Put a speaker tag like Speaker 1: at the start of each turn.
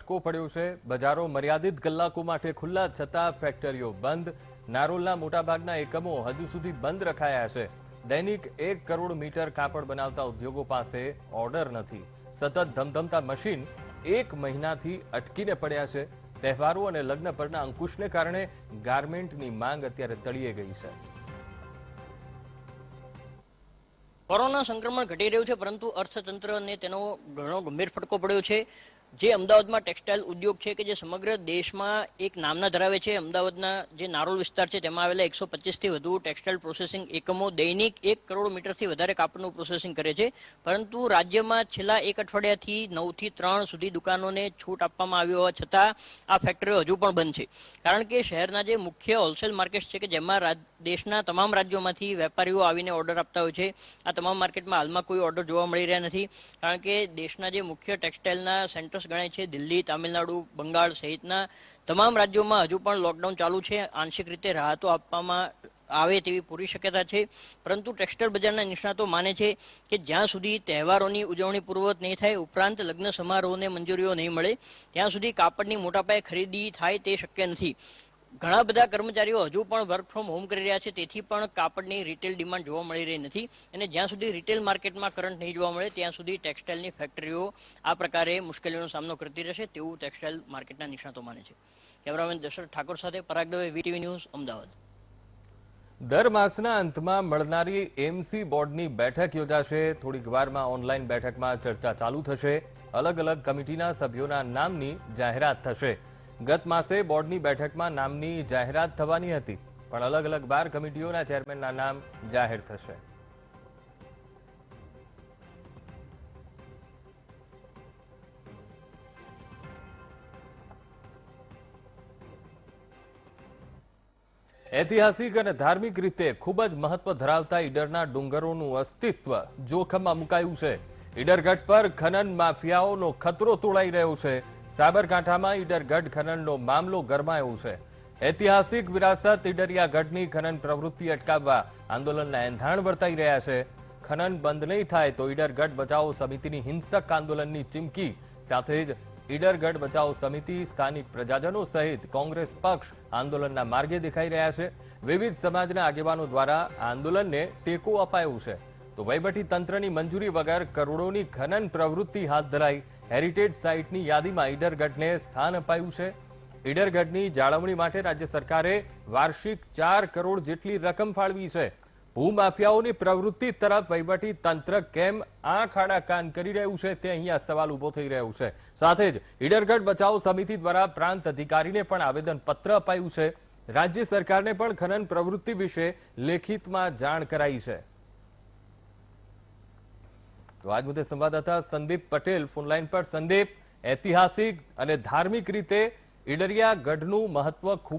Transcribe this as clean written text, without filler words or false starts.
Speaker 1: ફટકો પડ્યો છે। બજારો મર્યાદિત કલાકો માટે ખુલ્લા છતાં ફેક્ટરીઓ બંધ। નારોલના મોટાભાગના એકમો હજુ સુધી બંધ રખાયા છે। દૈનિક 1 કરોડ મીટર કાપડ બનાવતા ઉદ્યોગો પાસે ઓર્ડર નથી। સતત ધમધમતા મશીન 1 મહિનાથી અટકીને પડ્યા છે। તહેવારો અને લગ્ન પરના અંકુશને કારણે ગાર્મેન્ટની માંગ અત્યારે તળિયે ગઈ છે।
Speaker 2: કોરોના સંક્રમણ ઘટી રહ્યું છે, પરંતુ અર્થતંત્રને તેનો ઘણો ગંભીર ફટકો પડ્યો છે। જે અમદાવાદમાં ટેક્સટાઇલ ઉદ્યોગ છે કે જે સમગ્ર દેશમાં એક નામના ધરાવે છે। અમદાવાદના જે નારોલ વિસ્તાર છે તેમાં આવેલા 125થી વધુ ટેક્સટાઇલ પ્રોસેસિંગ એકમો દૈનિક 1 કરોડ મીટરથી વધારે કાપડનું પ્રોસેસિંગ કરે છે। પરંતુ રાજ્યમાં છેલ્લા 1 અઠવાડિયાથી 9 થી 3 સુધી દુકાનોને છૂટ આપવામાં આવી હોવા છતાં આ ફેક્ટરીઓ હજુ પણ બંધ છે। કારણ કે શહેરના જે મુખ્ય હોલસેલ માર્કેટ છે કે જેમાં દેશના તમામ રાજ્યોમાંથી વેપારીઓ આવીને ઓર્ડર આપતા હોય છે, આ તમામ માર્કેટમાં હાલમાં કોઈ ઓર્ડર જોવા મળી રહ્યા નથી। કારણ કે દેશના જે મુખ્ય ટેક્સટાઇલના સેન્ટર્સ ગણાય છે, દિલ્હી, તામિલનાડુ, બંગાળ સહિતના તમામ રાજ્યોમાં હજુ પણ લોકડાઉન ચાલુ છે। આંશિક રીતે રાહતો આપવામાં આવે તેવી પૂરી શક્યતા છે, પરંતુ ટેક્સટાઇલ બજારના નિષ્ણાતો માને છે કે જ્યાં સુધી તહેવારોની ઉજવણી પૂર્વવત નહીં થાય, ઉપરાંત લગ્ન સમારોહને મંજૂરીઓ નહીં મળે, ત્યાં સુધી કાપડની મોટા પાયે ખરીદી થાય તે શક્ય નથી। ઘણા બધા કર્મચારીઓ હજુ પણ વર્ક ફ્રોમ હોમ કરી રહ્યા છે, તેથી પણ કાપડની રિટેલ ડિમાન્ડ જોવા મળી રહી નથી। અને જ્યાં સુધી રિટેલ માર્કેટમાં કરંટ નહીં જોવા મળે ત્યાં સુધી ટેક્સટાઇલની ફેક્ટરીઓ આ પ્રકારે મુશ્કેલીઓનો સામનો કરતી રહેશે તેવું ટેક્સટાઇલ માર્કેટના નિષ્ણાતો માને છે। કેમેરામેન દશરથ ઠાકોર સાથે પરાગ દવે, વીટીવી ન્યૂઝ, અમદાવાદ।
Speaker 1: દર માસના અંતમાં મળનારી એમસી બોર્ડની બેઠક યોજાશે। થોડીક વારમાં ઓનલાઈન બેઠકમાં ચર્ચા ચાલુ થશે। અલગ અલગ કમિટીના સભ્યોના નામની જાહેરાત થશે। ગત માસે બોર્ડની બેઠકમાં નામની જાહેરાત થવાની હતી, પણ અલગ અલગ 12 કમિટીઓના ચેરમેનના નામ જાહેર થશે। ઐતિહાસિક અને ધાર્મિક રીતે ખૂબ જ મહત્વ ધરાવતા ઈડરના ડુંગરોનું અસ્તિત્વ જોખમમાં મુકાયું છે। ઈડરગઢ પર ખનન માફિયાઓનો ખતરો તોળાઈ રહ્યો છે। સાબરકાંઠામાં ઈડરગઢ ખનનનો મામલો ગરમાયો છે। ઐતિહાસિક વિરાસત ઈડરિયા ગઢની ખનન પ્રવૃત્તિ અટકાવવા આંદોલનના એંધાણ વર્તાઈ રહ્યા છે। ખનન બંધ નહીં થાય તો ઈડરગઢ બચાવો સમિતિની હિંસક આંદોલનની ચીમકી સાથે જ ઈડરગઢ બચાવ સમિતિ, સ્થાનિક પ્રજાજનો સહિત કોંગ્રેસ પક્ષ આંદોલનના માર્ગે દેખાઈ રહ્યા છે। વિવિધ સમાજના આગેવાનો દ્વારા આંદોલનને ટેકો અપાયો છે, તો વહીવટી તંત્રની મંજૂરી વગર કરોડોની ખનન પ્રવૃત્તિ હાથ ધરાઈ। હેરિટેજ સાઇટની યાદીમાં ઈડરગઢને સ્થાન અપાયું છે। ઈડરગઢની જાળવણી માટે રાજ્ય સરકારે વાર્ષિક 4 કરોડ જેટલી રકમ ફાળવી છે। ભૂમાફિયાઓની પ્રવૃત્તિ તરફ વહીવટી તંત્ર કેમ આંખ આડા કાન કરી રહ્યું છે તે અહીંયા સવાલ ઉભો થઈ રહ્યો છે। સાથે જ ઈડરગઢ બચાવ સમિતિ દ્વારા પ્રાંત અધિકારીને પણ આવેદનપત્ર અપાયું છે। રાજ્ય સરકારને પણ ખનન પ્રવૃત્તિ વિશે લેખિતમાં જાણ કરાઈ છે। તો આજ મુદ્દે સંવાદદાતા સંદીપ પટેલ ફોનલાઈન પર। સંદીપ, ઐતિહાસિક અને ધાર્મિક રીતે ઈડરિયા ગઢનું મહત્વ ખૂબ